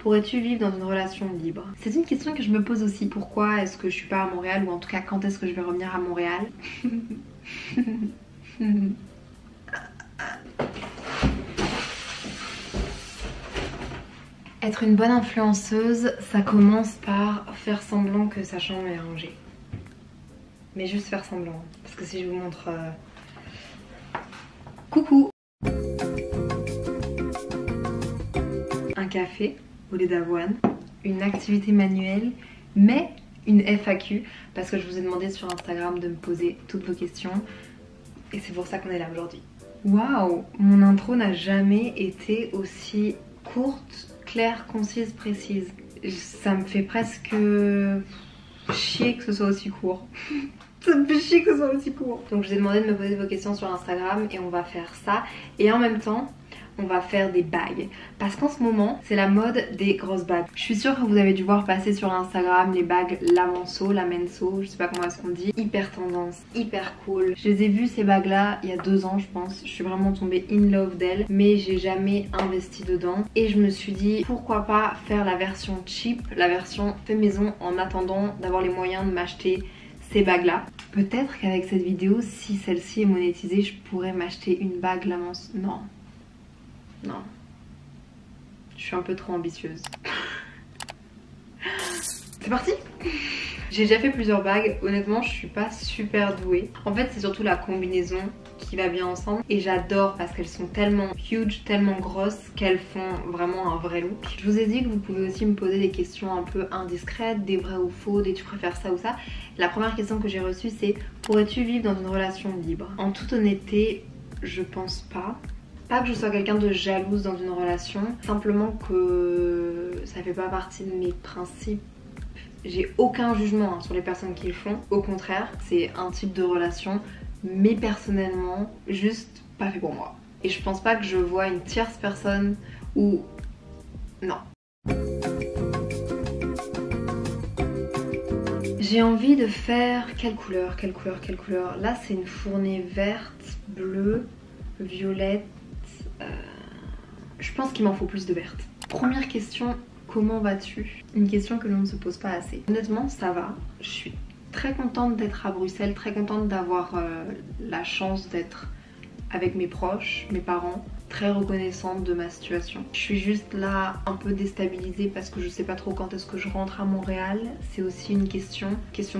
Pourrais-tu vivre dans une relation libre? C'est une question que je me pose aussi. Pourquoi est-ce que je suis pas à Montréal, ou en tout cas quand est-ce que je vais revenir à Montréal? Être une bonne influenceuse, ça commence par faire semblant que sa chambre est rangée. Mais juste faire semblant, parce que si je vous montre... Coucou! Un café au lait d'avoine, une activité manuelle, mais une FAQ, parce que je vous ai demandé sur Instagram de me poser toutes vos questions, et c'est pour ça qu'on est là aujourd'hui. Waouh! Mon intro n'a jamais été aussi courte, claire, concise, précise. Ça me fait presque chier que ce soit aussi court. Ça me fait chier que ce soit aussi court. Donc je vous ai demandé de me poser vos questions sur Instagram et on va faire ça. Et en même temps, on va faire des bagues. Parce qu'en ce moment, c'est la mode des grosses bagues. Je suis sûre que vous avez dû voir passer sur Instagram les bagues Lamenso, Lamenso, je sais pas comment est-ce qu'on dit. Hyper tendance, hyper cool. Je les ai vues ces bagues là il y a 2 ans je pense. Je suis vraiment tombée in love d'elles. Mais j'ai jamais investi dedans. Et je me suis dit pourquoi pas faire la version cheap, la version fait maison en attendant d'avoir les moyens de m'acheter ces bagues là. Peut-être qu'avec cette vidéo, si celle-ci est monétisée, je pourrais m'acheter une bague Lamenso. Non. Non, je suis un peu trop ambitieuse. C'est parti! J'ai déjà fait plusieurs bagues, honnêtement je suis pas super douée. En fait c'est surtout la combinaison qui va bien ensemble et j'adore parce qu'elles sont tellement huge, tellement grosses qu'elles font vraiment un vrai look. Je vous ai dit que vous pouvez aussi me poser des questions un peu indiscrètes, des vrais ou faux, des tu préfères ça ou ça. La première question que j'ai reçue c'est pourrais-tu vivre dans une relation libre? En toute honnêteté, je pense pas. Pas que je sois quelqu'un de jalouse dans une relation, simplement que ça fait pas partie de mes principes. J'ai aucun jugement sur les personnes qui le font, au contraire, c'est un type de relation, mais personnellement, juste pas fait pour moi. Et je pense pas que je vois une tierce personne ou... non. J'ai envie de faire... quelle couleur? Quelle couleur? Quelle couleur? Là c'est une fournée verte, bleue, violette. Je pense qu'il m'en faut plus de verte. Première question, comment vas-tu? Une question que l'on ne se pose pas assez. Honnêtement, ça va. Je suis très contente d'être à Bruxelles, très contente d'avoir la chance d'être avec mes proches, mes parents. Très reconnaissante de ma situation. Je suis juste là un peu déstabilisée parce que je sais pas trop quand est-ce que je rentre à Montréal. C'est aussi une question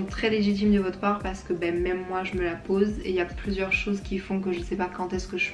très légitime de votre part parce que même moi je me la pose et il y a plusieurs choses qui font que je sais pas quand est-ce que je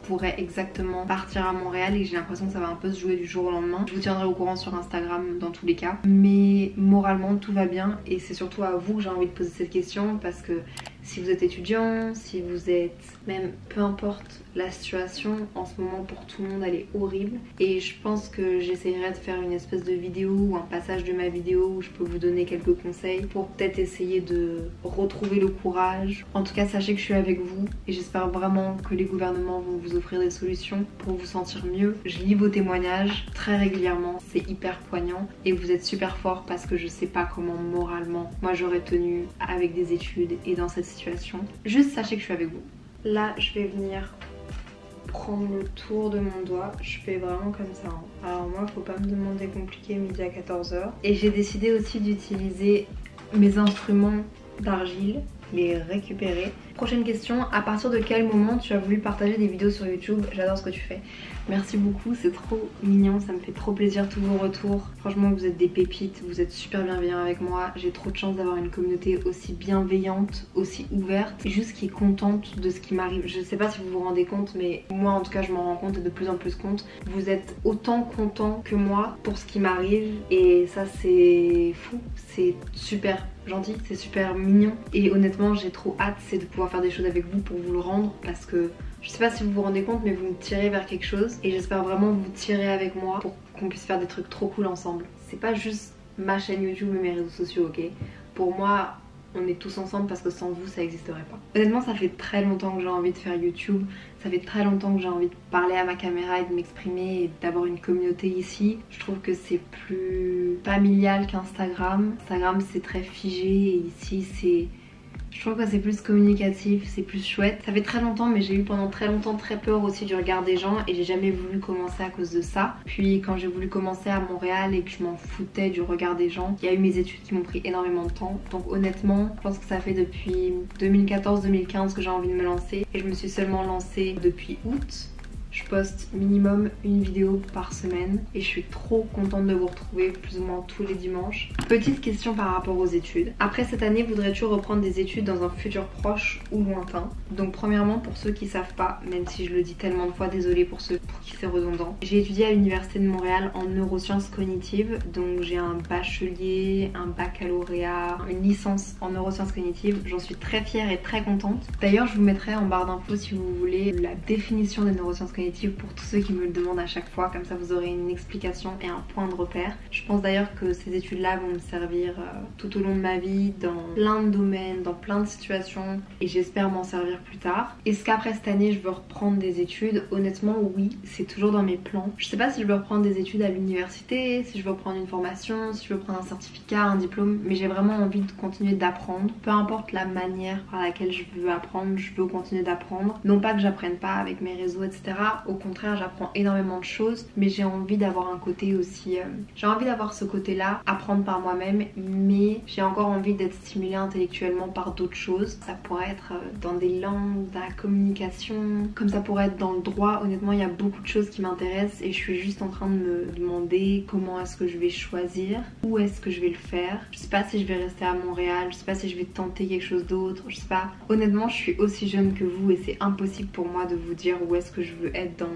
pourrais exactement partir à Montréal et j'ai l'impression que ça va un peu se jouer du jour au lendemain. Je vous tiendrai au courant sur Instagram dans tous les cas. Mais moralement tout va bien et c'est surtout à vous que j'ai envie de poser cette question parce que si vous êtes étudiant, si vous êtes même peu importe la situation en ce moment pour tout le monde elle est horrible et je pense que j'essaierai de faire une espèce de vidéo ou un passage de ma vidéo où je peux vous donner quelques conseils pour peut-être essayer de retrouver le courage. En tout cas sachez que je suis avec vous et j'espère vraiment que les gouvernements vont vous offrir des solutions pour vous sentir mieux. Je lis vos témoignages très régulièrement, c'est hyper poignant et vous êtes super fort parce que je sais pas comment moralement moi j'aurais tenu avec des études et dans cette situation. Juste sachez que je suis avec vous. Là je vais venir prendre le tour de mon doigt, je fais vraiment comme ça hein. Alors moi faut pas me demander compliqué midi à 14h et j'ai décidé aussi d'utiliser mes instruments d'argile, les récupérer. Prochaine question, à partir de quel moment tu as voulu partager des vidéos sur YouTube? J'adore ce que tu fais. Merci beaucoup, c'est trop mignon, ça me fait trop plaisir tous vos retours. Franchement vous êtes des pépites, vous êtes super bienveillants avec moi. J'ai trop de chance d'avoir une communauté aussi bienveillante, aussi ouverte, juste qui est contente de ce qui m'arrive. Je sais pas si vous vous rendez compte mais moi en tout cas je m'en rends compte et de plus en plus compte. Vous êtes autant content que moi pour ce qui m'arrive et ça c'est fou, c'est super gentil, c'est super mignon et honnêtement j'ai trop hâte c'est de pouvoir faire des choses avec vous pour vous le rendre parce que je sais pas si vous vous rendez compte mais vous me tirez vers quelque chose et j'espère vraiment vous tirer avec moi pour qu'on puisse faire des trucs trop cool ensemble. C'est pas juste ma chaîne YouTube et mes réseaux sociaux, ok? Pour moi on est tous ensemble parce que sans vous ça n'existerait pas. Honnêtement ça fait très longtemps que j'ai envie de faire YouTube, ça fait très longtemps que j'ai envie de parler à ma caméra et de m'exprimer et d'avoir une communauté ici. Je trouve que c'est plus familial qu'Instagram. Instagram c'est très figé et ici Je trouve que c'est plus communicatif, c'est plus chouette. Ça fait très longtemps, mais j'ai eu pendant très longtemps très peur aussi du regard des gens et j'ai jamais voulu commencer à cause de ça. Puis quand j'ai voulu commencer à Montréal et que je m'en foutais du regard des gens, il y a eu mes études qui m'ont pris énormément de temps. Donc honnêtement, je pense que ça fait depuis 2014-2015 que j'ai envie de me lancer et je me suis seulement lancée depuis août. Je poste minimum une vidéo par semaine et je suis trop contente de vous retrouver plus ou moins tous les dimanches. Petite question par rapport aux études. Après cette année, voudrais-tu reprendre des études dans un futur proche ou lointain? Donc premièrement, pour ceux qui savent pas, même si je le dis tellement de fois, désolée pour ceux pour qui c'est redondant, j'ai étudié à l'université de Montréal en neurosciences cognitives. Donc j'ai un bachelier, un baccalauréat, une licence en neurosciences cognitives. J'en suis très fière et très contente. D'ailleurs, je vous mettrai en barre d'infos si vous voulez la définition des neurosciences cognitives pour tous ceux qui me le demandent à chaque fois, comme ça vous aurez une explication et un point de repère. Je pense d'ailleurs que ces études là vont me servir tout au long de ma vie dans plein de domaines, dans plein de situations et j'espère m'en servir plus tard. Est-ce qu'après cette année je veux reprendre des études? Honnêtement oui, c'est toujours dans mes plans. Je sais pas si je veux reprendre des études à l'université, si je veux reprendre une formation, si je veux prendre un certificat, un diplôme, mais j'ai vraiment envie de continuer d'apprendre. Peu importe la manière par laquelle je veux apprendre, je veux continuer d'apprendre. Non pas que j'apprenne pas avec mes réseaux etc. Au contraire, j'apprends énormément de choses, mais j'ai envie d'avoir un côté aussi... j'ai envie d'avoir ce côté-là, apprendre par moi-même, mais j'ai encore envie d'être stimulée intellectuellement par d'autres choses. Ça pourrait être dans des langues, dans la communication, comme ça pourrait être dans le droit. Honnêtement, il y a beaucoup de choses qui m'intéressent et je suis juste en train de me demander comment est-ce que je vais choisir, où est-ce que je vais le faire. Je sais pas si je vais rester à Montréal, je sais pas si je vais tenter quelque chose d'autre, je sais pas. Honnêtement, je suis aussi jeune que vous et c'est impossible pour moi de vous dire où est-ce que je veux être dans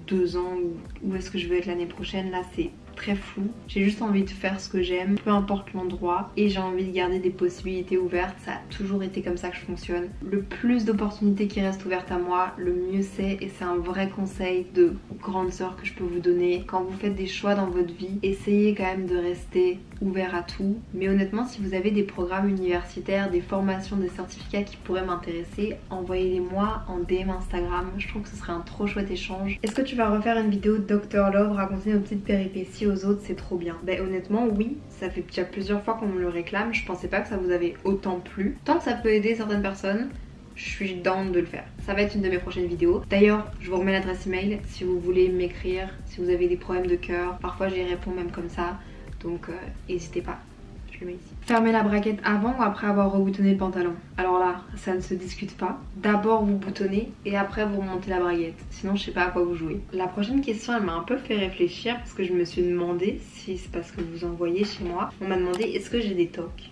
2 ans ou où est-ce que je veux être l'année prochaine. Là c'est très flou. J'ai juste envie de faire ce que j'aime, peu importe l'endroit, et j'ai envie de garder des possibilités ouvertes. Ça a toujours été comme ça que je fonctionne. Le plus d'opportunités qui restent ouvertes à moi, le mieux c'est, et c'est un vrai conseil de grande sœur que je peux vous donner. Quand vous faites des choix dans votre vie, essayez quand même de rester ouvert à tout. Mais honnêtement, si vous avez des programmes universitaires, des formations, des certificats qui pourraient m'intéresser, envoyez-les moi en DM Instagram. Je trouve que ce serait un trop chouette échange. Est-ce que tu vas refaire une vidéo de Dr Love, raconter nos petites péripéties aux autres? C'est trop bien. Ben honnêtement oui, ça fait déjà plusieurs fois qu'on me le réclame. Je pensais pas que ça vous avait autant plu. Tant que ça peut aider certaines personnes, je suis down de le faire. Ça va être une de mes prochaines vidéos. D'ailleurs, je vous remets l'adresse email si vous voulez m'écrire, si vous avez des problèmes de cœur. Parfois j'y réponds même comme ça. Donc n'hésitez pas. Je le mets ici. Fermez la braguette avant ou après avoir reboutonné le pantalon? Alors là, ça ne se discute pas. D'abord vous boutonnez et après vous remontez la braguette. Sinon je sais pas à quoi vous jouez. La prochaine question elle m'a un peu fait réfléchir parce que je me suis demandé si c'est parce que vous en voyez chez moi. On m'a demandé est-ce que j'ai des tocs?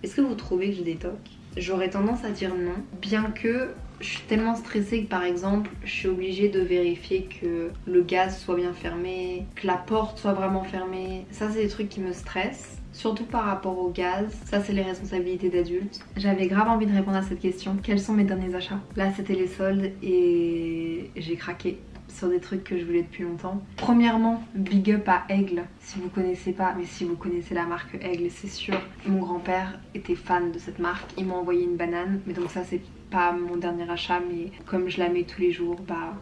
Est-ce que vous trouvez que j'ai des tocs? J'aurais tendance à dire non, bien que je suis tellement stressée que par exemple je suis obligée de vérifier que le gaz soit bien fermé, que la porte soit vraiment fermée. Ça c'est des trucs qui me stressent. Surtout par rapport au gaz, ça c'est les responsabilités d'adultes. J'avais grave envie de répondre à cette question. Quels sont mes derniers achats? Là c'était les soldes et j'ai craqué sur des trucs que je voulais depuis longtemps. Premièrement, big up à Aigle. Si vous connaissez pas, mais si vous connaissez la marque Aigle, c'est sûr. Mon grand-père était fan de cette marque. Il m'a envoyé une banane. Mais donc ça c'est pas mon dernier achat, mais comme je la mets tous les jours, bah...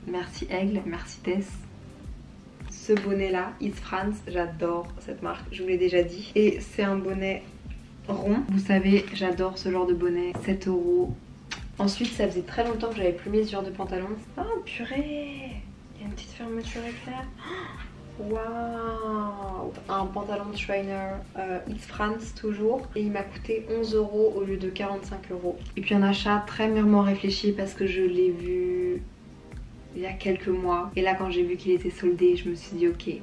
Merci Aigle, merci Tess. Ce bonnet là, It's France, j'adore cette marque, je vous l'ai déjà dit. Et c'est un bonnet rond. Vous savez, j'adore ce genre de bonnet, 7 €. Ensuite, ça faisait très longtemps que j'avais plus mis ce genre de pantalon. Oh purée, il y a une petite fermeture éclair. Waouh, un pantalon de trainer It's France toujours. Et il m'a coûté 11 € au lieu de 45 €. Et puis un achat très mûrement réfléchi parce que je l'ai vu... il y a quelques mois et là quand j'ai vu qu'il était soldé je me suis dit ok,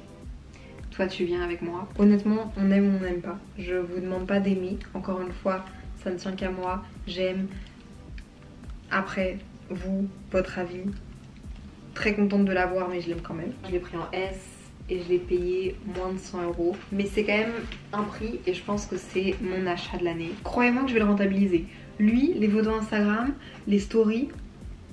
toi tu viens avec moi. Honnêtement on aime ou on n'aime pas, je vous demande pas d'aimer, encore une fois ça ne tient qu'à moi, j'aime. Après vous, votre avis, très contente de l'avoir mais je l'aime quand même. Je l'ai pris en S et je l'ai payé moins de 100 €, mais c'est quand même un prix et je pense que c'est mon achat de l'année. Croyez-moi que je vais le rentabiliser. Lui, les photos Instagram, les stories,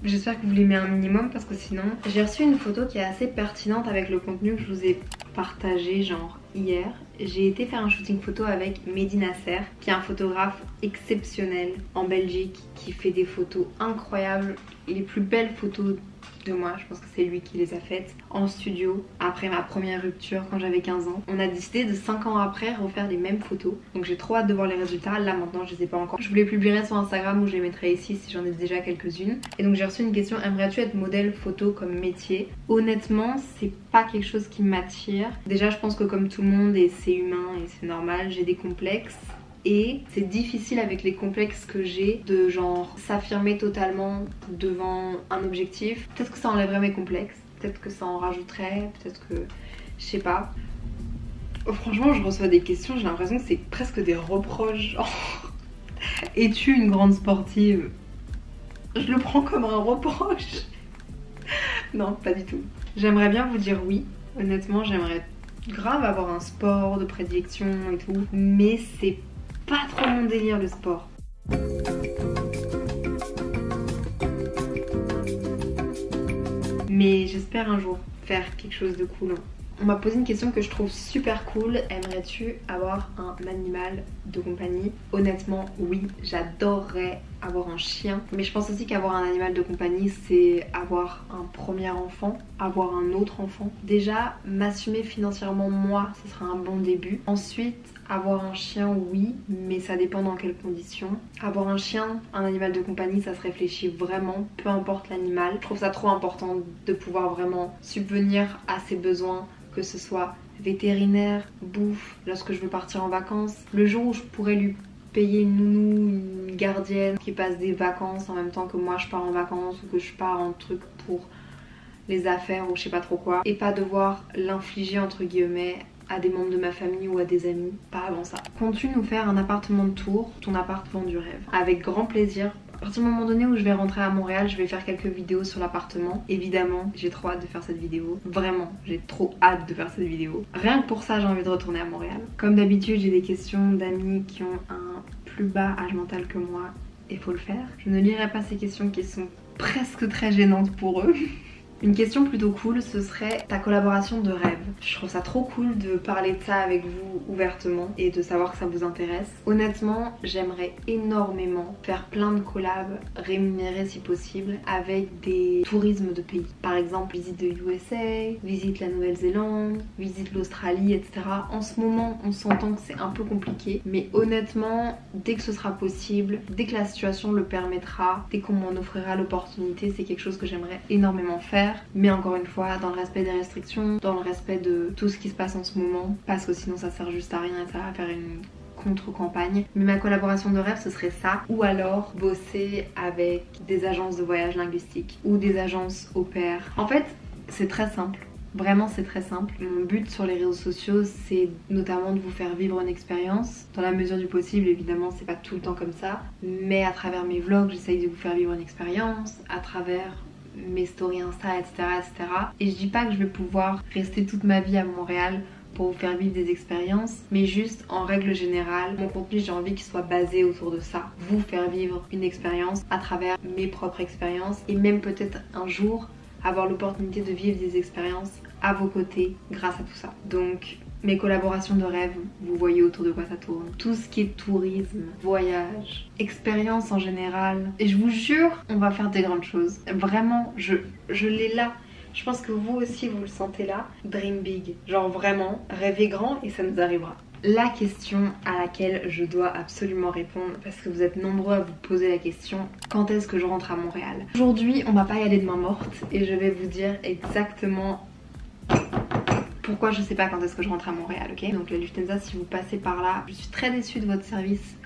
j'espère que vous l'aimez un minimum parce que sinon... J'ai reçu une photo qui est assez pertinente avec le contenu que je vous ai partagé genre hier. J'ai été faire un shooting photo avec Mehdi Nasser qui est un photographe exceptionnel en Belgique qui fait des photos incroyables, les plus belles photos de moi, je pense que c'est lui qui les a faites en studio après ma première rupture quand j'avais 15 ans. On a décidé de 5 ans après refaire les mêmes photos, donc j'ai trop hâte de voir les résultats. Là maintenant je les ai pas encore, je vous les publierai sur Instagram ou je les mettrai ici si j'en ai déjà quelques-unes. Et donc j'ai reçu une question: aimerais-tu être modèle photo comme métier? Honnêtement c'est pas quelque chose qui m'attire. Déjà je pense que comme tout le monde, et c'est humain et c'est normal, j'ai des complexes. Et c'est difficile avec les complexes que j'ai de genre s'affirmer totalement devant un objectif. Peut-être que ça enlèverait mes complexes, peut-être que ça en rajouterait, peut-être que... je sais pas. Oh, franchement je reçois des questions, j'ai l'impression que c'est presque des reproches. Genre, es-tu une grande sportive? Je le prends comme un reproche. Non, pas du tout. J'aimerais bien vous dire oui. Honnêtement j'aimerais grave avoir un sport de prédilection et tout. Mais c'est pas trop mon délire le sport. Mais j'espère un jour faire quelque chose de cool. On m'a posé une question que je trouve super cool. Aimerais-tu avoir un animal de compagnie? Honnêtement oui, j'adorerais avoir un chien. Mais je pense aussi qu'avoir un animal de compagnie c'est avoir un premier enfant, avoir un autre enfant. Déjà m'assumer financièrement moi, ce sera un bon début. Ensuite avoir un chien oui, mais ça dépend dans quelles conditions. Avoir un chien, un animal de compagnie, ça se réfléchit vraiment, peu importe l'animal. Je trouve ça trop important de pouvoir vraiment subvenir à ses besoins, que ce soit vétérinaire, bouffe, lorsque je veux partir en vacances. Le jour où je pourrais lui payer une nounou, une gardienne qui passe des vacances en même temps que moi je pars en vacances, ou que je pars en truc pour les affaires ou je sais pas trop quoi, et pas devoir l'infliger entre guillemets à des membres de ma famille ou à des amis, pas avant ça. Comptes-tu nous faire un appartement de tour, ton appart vendu rêve? Avec grand plaisir. À partir du moment donné où je vais rentrer à Montréal, je vais faire quelques vidéos sur l'appartement. Évidemment, j'ai trop hâte de faire cette vidéo. Vraiment, j'ai trop hâte de faire cette vidéo. Rien que pour ça, j'ai envie de retourner à Montréal. Comme d'habitude, j'ai des questions d'amis qui ont un plus bas âge mental que moi et faut le faire. Je ne lirai pas ces questions qui sont presque très gênantes pour eux. Une question plutôt cool, ce serait ta collaboration de rêve. Je trouve ça trop cool de parler de ça avec vous ouvertement et de savoir que ça vous intéresse. Honnêtement, j'aimerais énormément faire plein de collabs rémunérés si possible avec des tourismes de pays. Par exemple, visite de USA, visite la Nouvelle-Zélande, visite l'Australie, etc. En ce moment, on s'entend que c'est un peu compliqué, mais honnêtement, dès que ce sera possible, dès que la situation le permettra, dès qu'on m'en offrira l'opportunité, c'est quelque chose que j'aimerais énormément faire. Mais encore une fois, dans le respect des restrictions, dans le respect de tout ce qui se passe en ce moment, parce que sinon ça sert juste à rien et ça va faire une contre-campagne. Mais ma collaboration de rêve ce serait ça, ou alors bosser avec des agences de voyage linguistique ou des agences au pair. En fait c'est très simple. Vraiment c'est très simple. Mon but sur les réseaux sociaux c'est notamment de vous faire vivre une expérience. Dans la mesure du possible évidemment c'est pas tout le temps comme ça. Mais à travers mes vlogs j'essaye de vous faire vivre une expérience. À travers mes stories Insta, etc. Et je dis pas que je vais pouvoir rester toute ma vie à Montréal pour vous faire vivre des expériences, mais juste en règle générale, mon contenu j'ai envie qu'il soit basé autour de ça. Vous faire vivre une expérience à travers mes propres expériences et même peut-être un jour avoir l'opportunité de vivre des expériences à vos côtés grâce à tout ça. Donc mes collaborations de rêve, vous voyez autour de quoi ça tourne. Tout ce qui est tourisme, voyage, expérience en général. Et je vous jure, on va faire des grandes choses. Vraiment, je l'ai là. Je pense que vous aussi vous le sentez là. Dream big. Genre vraiment, rêvez grand et ça nous arrivera. La question à laquelle je dois absolument répondre, parce que vous êtes nombreux à vous poser la question, quand est-ce que je rentre à Montréal? Aujourd'hui, on va pas y aller de main morte et je vais vous dire exactement pourquoi je sais pas quand est-ce que je rentre à Montréal, ok? Donc la Lufthansa, si vous passez par là, je suis très déçue de votre service.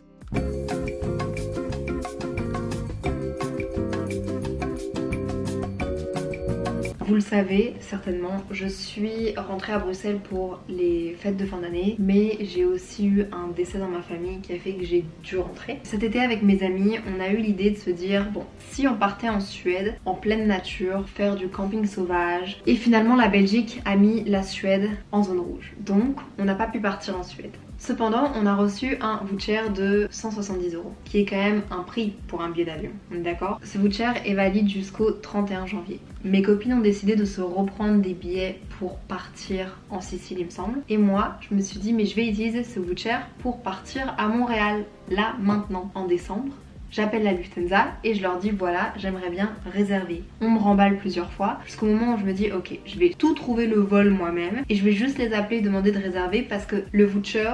Vous le savez certainement, je suis rentrée à Bruxelles pour les fêtes de fin d'année, mais j'ai aussi eu un décès dans ma famille qui a fait que j'ai dû rentrer. Cet été avec mes amis, on a eu l'idée de se dire, bon, si on partait en Suède, en pleine nature, faire du camping sauvage, et finalement la Belgique a mis la Suède en zone rouge. Donc on n'a pas pu partir en Suède. Cependant, on a reçu un voucher de 170 €, qui est quand même un prix pour un billet d'avion, on est d'accord? Ce voucher est valide jusqu'au 31 janvier. Mes copines ont décidé de se reprendre des billets pour partir en Sicile, il me semble. Et moi, je me suis dit, mais je vais utiliser ce voucher pour partir à Montréal, là, maintenant, en décembre. J'appelle la Lufthansa et je leur dis voilà, j'aimerais bien réserver. On me remballe plusieurs fois jusqu'au moment où je me dis ok, je vais tout trouver le vol moi-même et je vais juste les appeler et demander de réserver parce que le voucher,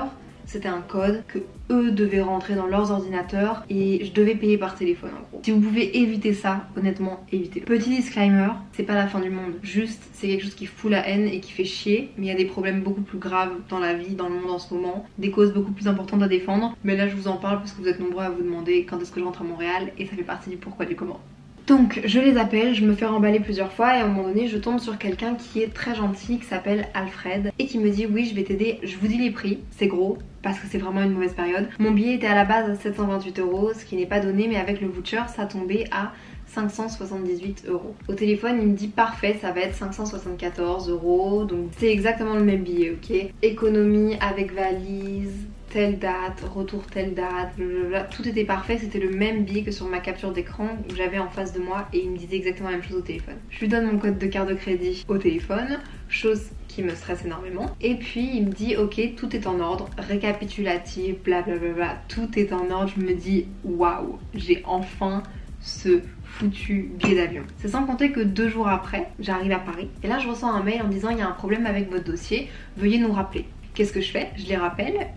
c'était un code que eux devaient rentrer dans leurs ordinateurs et je devais payer par téléphone en gros. Si vous pouvez éviter ça, honnêtement, évitez-le. Petit disclaimer, c'est pas la fin du monde. Juste, c'est quelque chose qui fout la haine et qui fait chier. Mais il y a des problèmes beaucoup plus graves dans la vie, dans le monde en ce moment. Des causes beaucoup plus importantes à défendre. Mais là, je vous en parle parce que vous êtes nombreux à vous demander quand est-ce que je rentre à Montréal et ça fait partie du pourquoi du comment. Donc je les appelle, je me fais remballer plusieurs fois et à un moment donné je tombe sur quelqu'un qui est très gentil, qui s'appelle Alfred et qui me dit oui je vais t'aider, je vous dis les prix, c'est gros parce que c'est vraiment une mauvaise période. Mon billet était à la base à 728 €, ce qui n'est pas donné mais avec le voucher ça tombait à 578 €. Au téléphone il me dit parfait ça va être 574 €, donc c'est exactement le même billet, ok. Économie avec valise, telle date, retour telle date, blablabla. Tout était parfait, c'était le même billet que sur ma capture d'écran où j'avais en face de moi et il me disait exactement la même chose au téléphone. Je lui donne mon code de carte de crédit au téléphone, chose qui me stresse énormément. Et puis il me dit ok tout est en ordre, récapitulatif, blablabla, tout est en ordre. Je me dis waouh, j'ai enfin ce foutu billet d'avion. C'est sans compter que 2 jours après, j'arrive à Paris et là je reçois un mail en me disant il y a un problème avec votre dossier, veuillez nous rappeler. Qu'est-ce que je fais? Je les rappelle,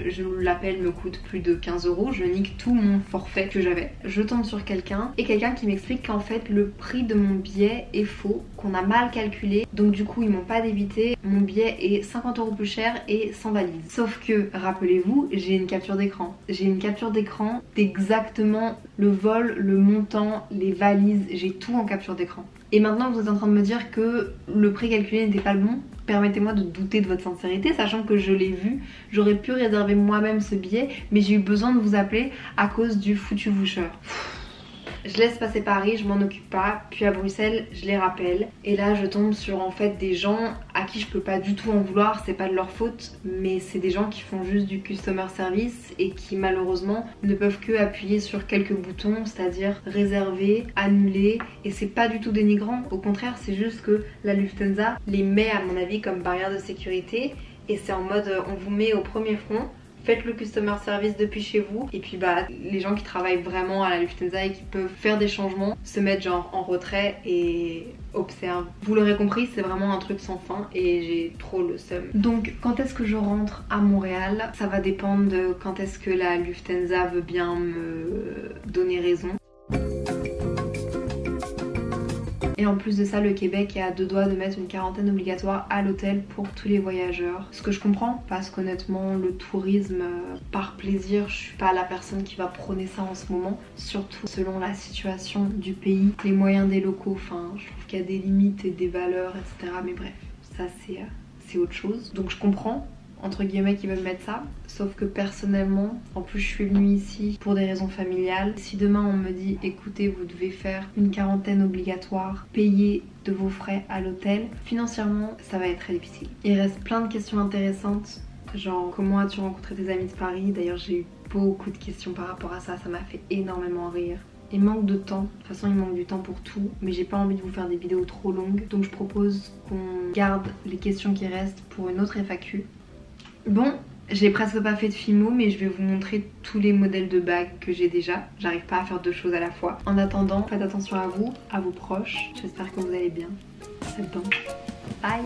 l'appel me coûte plus de 15 €, je nique tout mon forfait que j'avais. Je tombe sur quelqu'un et quelqu'un qui m'explique qu'en fait le prix de mon billet est faux, qu'on a mal calculé, donc du coup ils m'ont pas débité, mon billet est 50 € plus cher et sans valise. Sauf que, rappelez-vous, j'ai une capture d'écran. J'ai une capture d'écran d'exactement le vol, le montant, les valises, j'ai tout en capture d'écran. Et maintenant vous êtes en train de me dire que le prix calculé n'était pas le bon? Permettez-moi de douter de votre sincérité, sachant que je l'ai vu, j'aurais pu réserver moi-même ce billet, mais j'ai eu besoin de vous appeler à cause du foutu voucher. Je laisse passer Paris, je m'en occupe pas, puis à Bruxelles, je les rappelle. Et là, je tombe sur en fait des gens à qui je peux pas du tout en vouloir, c'est pas de leur faute, mais c'est des gens qui font juste du customer service et qui malheureusement ne peuvent que appuyer sur quelques boutons, c'est-à-dire réserver, annuler, et c'est pas du tout dénigrant. Au contraire, c'est juste que la Lufthansa les met à mon avis comme barrière de sécurité et c'est en mode on vous met au premier front. Faites le customer service depuis chez vous et puis bah les gens qui travaillent vraiment à la Lufthansa et qui peuvent faire des changements se mettent genre en retrait et observent. Vous l'aurez compris, c'est vraiment un truc sans fin et j'ai trop le seum. Donc quand est-ce que je rentre à Montréal? Ça va dépendre de quand est-ce que la Lufthansa veut bien me donner raison. Et en plus de ça, le Québec est à 2 doigts de mettre une quarantaine obligatoire à l'hôtel pour tous les voyageurs. Ce que je comprends, parce qu'honnêtement, le tourisme, par plaisir, je suis pas la personne qui va prôner ça en ce moment. Surtout selon la situation du pays, les moyens des locaux, enfin, je trouve qu'il y a des limites et des valeurs, etc. Mais bref, ça c'est autre chose. Donc je comprends, entre guillemets, qui veulent mettre ça, sauf que personnellement, en plus je suis venue ici pour des raisons familiales. Si demain on me dit écoutez vous devez faire une quarantaine obligatoire, payer de vos frais à l'hôtel, financièrement ça va être très difficile. Il reste plein de questions intéressantes, genre comment as-tu rencontré tes amis de Paris? D'ailleurs j'ai eu beaucoup de questions par rapport à ça, ça m'a fait énormément rire. Il manque de temps, de toute façon il manque du temps pour tout, mais j'ai pas envie de vous faire des vidéos trop longues, donc je propose qu'on garde les questions qui restent pour une autre FAQ. Bon, j'ai presque pas fait de Fimo, mais je vais vous montrer tous les modèles de bagues que j'ai déjà. J'arrive pas à faire 2 choses à la fois. En attendant, faites attention à vous, à vos proches. J'espère que vous allez bien. C'est bon. Bye!